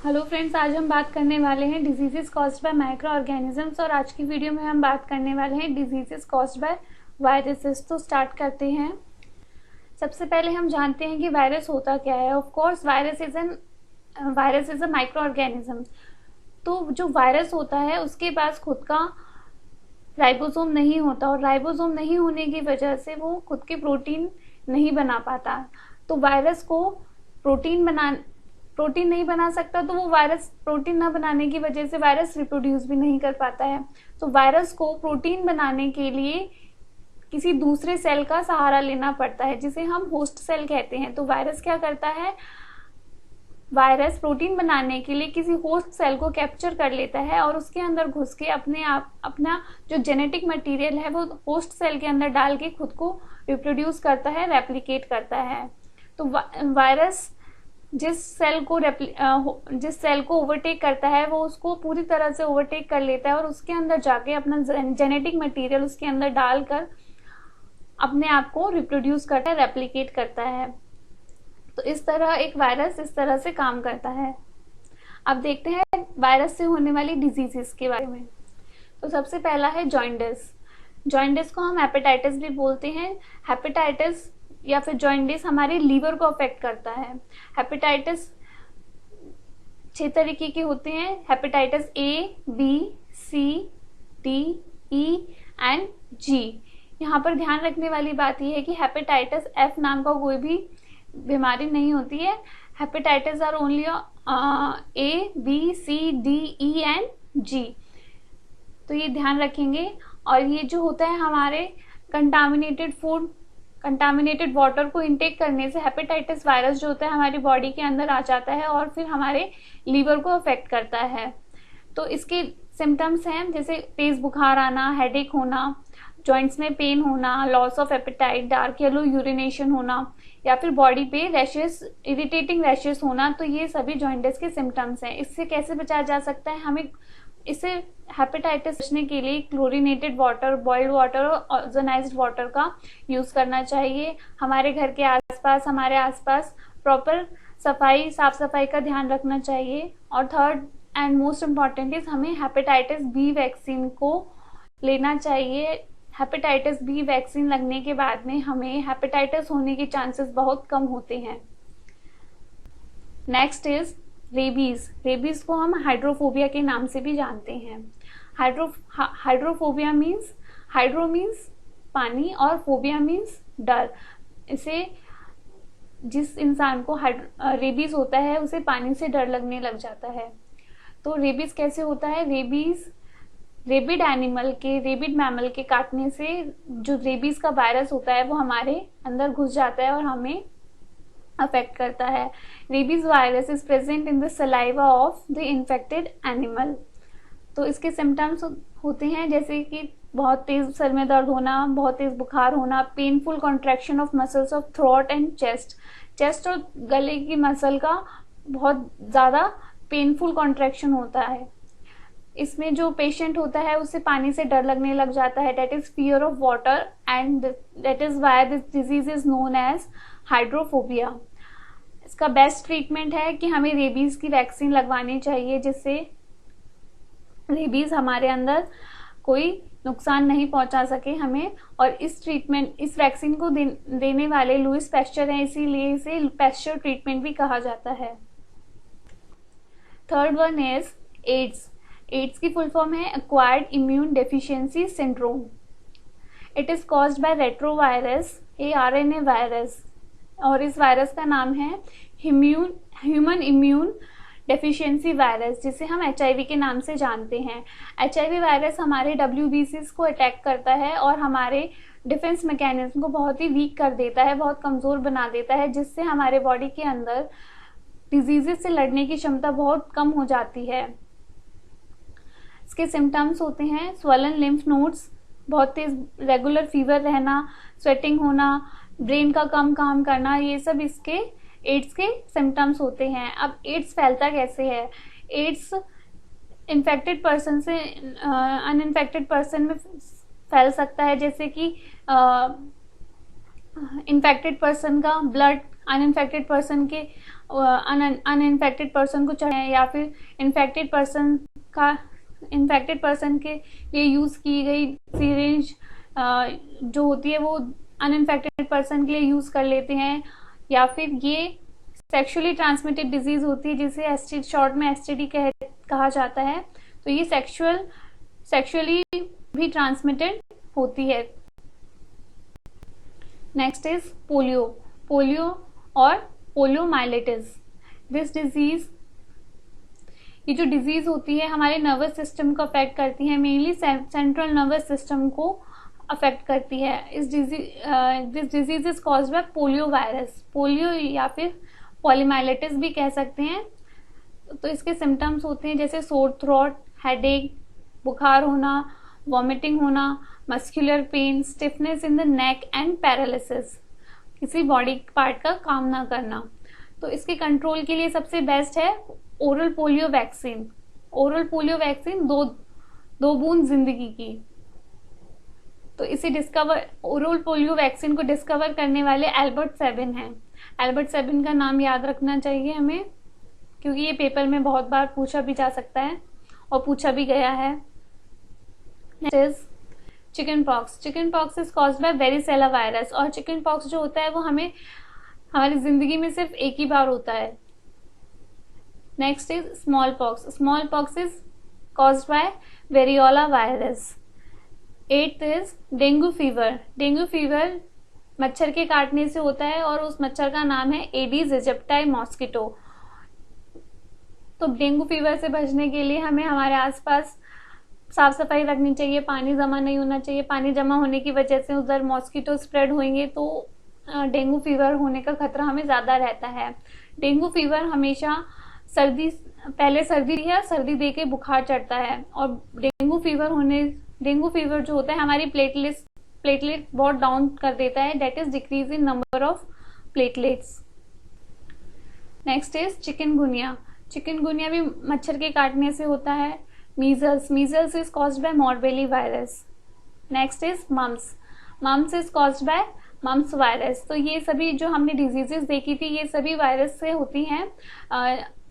Hello friends, आज हम बात करने वाले हैं diseases caused by micro organisms और आज की वीडियो में हम बात करने वाले हैं डिजीजेस कॉज्ड बाय वायरसेस। तो स्टार्ट करते हैं। सबसे पहले हम जानते हैं कि वायरस होता क्या है। Of course virus is a micro organism. तो जो वायरस होता है उसके पास खुद का राइबोसोम नहीं होता और राइबोसोम नहीं होने की वजह से वो खुद के प्रोटीन नहीं बना पाता। तो वायरस को प्रोटीन नहीं बना सकता, तो वो वायरस प्रोटीन न बनाने की वजह से वायरस रिप्रोड्यूस भी नहीं कर पाता है। तो वायरस को प्रोटीन बनाने के लिए किसी दूसरे सेल का सहारा लेना पड़ता है, जिसे हम होस्ट सेल कहते हैं। तो वायरस क्या करता है, वायरस प्रोटीन बनाने के लिए किसी होस्ट सेल को कैप्चर कर लेता है और उसके अंदर घुस के अपना जो जेनेटिक मटेरियल है वो होस्ट सेल के अंदर डाल के खुद को रिप्रोड्यूस करता है, रेप्लिकेट करता है। तो वायरस जिस सेल को ओवरटेक करता है वो उसको पूरी तरह से ओवरटेक कर लेता है और उसके अंदर जाके अपना जेनेटिक मटेरियल उसके अंदर डालकर अपने आप को रिप्रोड्यूस करता है, रेप्लिकेट करता है। तो इस तरह एक वायरस इस तरह से काम करता है। अब देखते हैं वायरस से होने वाली डिजीजेस के बारे में। तो सबसे पहला है जॉइंडिस। जॉइंडिस को हम हेपेटाइटिस भी बोलते हैं। हेपेटाइटिस या फिर जॉइंडिस हमारे लीवर को अफेक्ट करता है। हेपेटाइटिस 6 तरीके के होते हैं। Hepatitis A, B, C, D, E and G. यहाँ पर ध्यान रखने वाली बात यह है कि हेपेटाइटिस एफ नाम का कोई भी बीमारी नहीं होती है। Hepatitis are only A, B, C, D, E and G. तो ये ध्यान रखेंगे। और ये जो होता है हमारे कंटामिनेटेड वाटर को इनटेक करने से हेपेटाइटिस वायरस जो होता है हमारी बॉडी के अंदर आ जाता है और फिर हमारे लीवर को अफेक्ट करता है। तो इसके सिम्टम्स हैं जैसे तेज बुखार आना, हेडेक होना, जॉइंट्स में पेन होना, loss of appetite, dark yellow urination होना या फिर बॉडी पे रैशेस, इरिटेटिंग रैशेस होना। तो ये सभी जॉइंटिस के सिम्टम्स हैं। इससे कैसे बचा जा सकता है, हमें इससे हेपेटाइटिस बचने के लिए क्लोरीनेटेड वाटर, बॉइल्ड वाटर और ओजोनाइज्ड वाटर का यूज करना चाहिए। हमारे घर के आसपास, हमारे आसपास प्रॉपर साफ सफाई का ध्यान रखना चाहिए। और third and most important is हमें हेपेटाइटिस बी वैक्सीन को लेना चाहिए। हेपेटाइटिस बी वैक्सीन लगने के बाद में हमें हेपेटाइटिस होने के चांसेस बहुत कम होते हैं। Next is rabies. रेबीज को हम हाइड्रोफोबिया के नाम से भी जानते हैं। हाइड्रोफोबिया मीन्स, हाइड्रो मीन्स पानी और फोबिया मीन्स डर। इसे जिस इंसान को रेबीज होता है उसे पानी से डर लगने लग जाता है। तो रेबीज कैसे होता है, रेबिड मैमल के काटने से जो रेबीज का वायरस होता है वो हमारे अंदर घुस जाता है और हमें अफेक्ट करता है। Rabies virus is present in the saliva of the infected animal. तो इसके सिम्टम्स होते हैं जैसे कि बहुत तेज सर में दर्द होना, बहुत तेज बुखार होना, painful contraction of muscles of throat and chest और गले की मसल का बहुत ज्यादा पेनफुल कॉन्ट्रैक्शन होता है। इसमें जो पेशेंट होता है उसे पानी से डर लगने लग जाता है, that is fear of water and that is why this disease is known as hydrophobia. इसका बेस्ट ट्रीटमेंट है कि हमें रेबीज की वैक्सीन लगवानी चाहिए, जिससे रेबीज हमारे अंदर कोई नुकसान नहीं पहुंचा सके हमें। और इस वैक्सीन को देने वाले लुइस पैस्चर हैं, इसीलिए इसे पैस्चर ट्रीटमेंट भी कहा जाता है। Third one is AIDS. AIDS की फुल फॉर्म है acquired immune deficiency syndrome. It is caused by retrovirus, ARNA virus, और इस वायरस का नाम है ह्यूमन इम्यून डेफिशिएंसी वायरस, जिसे हम HIV के नाम से जानते हैं। HIV वायरस हमारे WBCs को अटैक करता है और हमारे डिफेंस मैकेनिज्म को बहुत ही वीक कर देता है, बहुत कमजोर बना देता है, जिससे हमारे बॉडी के अंदर डिजीजेस से लड़ने की क्षमता बहुत कम हो जाती है। इसके सिम्टम्स होते हैं स्वलन लिम्फ नोड्स, बहुत तेज रेगुलर फीवर रहना, स्वेटिंग होना, ब्रेन का कम काम करना, ये सब इसके एड्स के सिम्टम्स होते हैं। अब एड्स फैलता कैसे है? एड्स इन्फेक्टेड पर्सन से अनइन्फेक्टेड पर्सन में फैल सकता है, जैसे कि इन्फेक्टेड पर्सन का ब्लड अनइन्फेक्टेड पर्सन के अनइन्फेक्टेड पर्सन को चढ़े या फिर इन्फेक्टेड पर्सन के लिए यूज़ की गई सीरेंज जो होती है वो अनइन्फेक्टेड पर्सन के लिए यूज़ कर लेते हैं, या फिर ये सेक्सुअली ट्रांसमिटेड डिजीज होती है जिसे एसटीडी शॉर्ट में एसटीडी कहा जाता है। तो ये सेक्सुअली भी ट्रांसमिटेड होती है। नेक्स्ट इज पोलियो और पोलियोमाइलिटिस। दिस डिजीज, ये जो डिजीज होती है हमारे नर्वस सिस्टम को अफेक्ट करती है, मेनली सेंट्रल नर्वस सिस्टम को अफेक्ट करती है। This disease is caused bye polio virus. Polio या फिर पॉलीमाइलिटिस भी कह सकते हैं। तो इसके सिम्टम्स होते हैं जैसे सोर थ्रोट, हेडेक, बुखार होना, वॉमिटिंग होना, muscular pain, stiffness in the neck and paralysis, किसी बॉडी पार्ट का काम ना करना। तो इसके कंट्रोल के लिए सबसे बेस्ट है oral polio vaccine. Oral polio vaccine दो बूंद जिंदगी की। तो ओरल पोलियो वैक्सीन को डिस्कवर करने वाले एल्बर्ट सेबिन हैं। एल्बर्ट सेबिन का नाम याद रखना चाहिए हमें, क्योंकि ये पेपर में बहुत बार पूछा भी जा सकता है और पूछा भी गया है। Chicken pox. Chicken pox is caused bye varicella virus. और चिकन पॉक्स जो होता है वो हमारी जिंदगी में सिर्फ एक ही बार होता है। Next is small pox. Small pox is caused bye variola virus. 8th is dengue fever. Dengue fever मच्छर के काटने से होता है और उस मच्छर का नाम है एडीज इजिप्टाई मॉस्किटो। तो डेंगू फीवर से बचने के लिए हमें हमारे आसपास साफ सफाई रखनी चाहिए, पानी जमा नहीं होना चाहिए। पानी जमा होने की वजह से उधर मॉस्किटो स्प्रेड होंगे तो डेंगू फीवर होने का खतरा हमें ज्यादा रहता है। डेंगू फीवर हमेशा पहले सर्दी दे के बुखार चढ़ता है। और डेंगू फीवर जो होता है हमारी प्लेटलेट बहुत डाउन कर देता है, that is decrease in number of platelets. Next is chikungunya. Chikungunya भी मच्छर के काटने से होता है। Measles is caused by morbilli virus. Next is mumps is caused by mumps virus. तो ये सभी जो हमने डिजीजेस देखी थी ये सभी वायरस से होती हैं।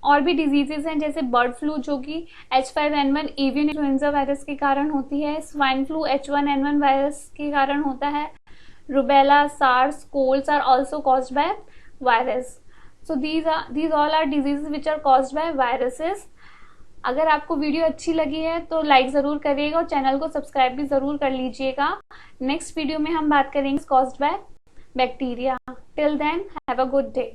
और भी डिजीजेस हैं जैसे बर्ड फ्लू जो कि H5N1 एवियन इन्फ्लुएंजा वायरस के कारण होती है। स्वाइन फ्लू H1N1 वायरस के कारण होता है। Rubella, SARS, colds are also caused by virus. So these all are diseases which are caused by viruses। अगर आपको वीडियो अच्छी लगी है तो लाइक जरूर करिएगा और चैनल को सब्सक्राइब भी जरूर कर लीजिएगा। नेक्स्ट वीडियो में हम बात करेंगे caused by bacteria. Till then have a good day.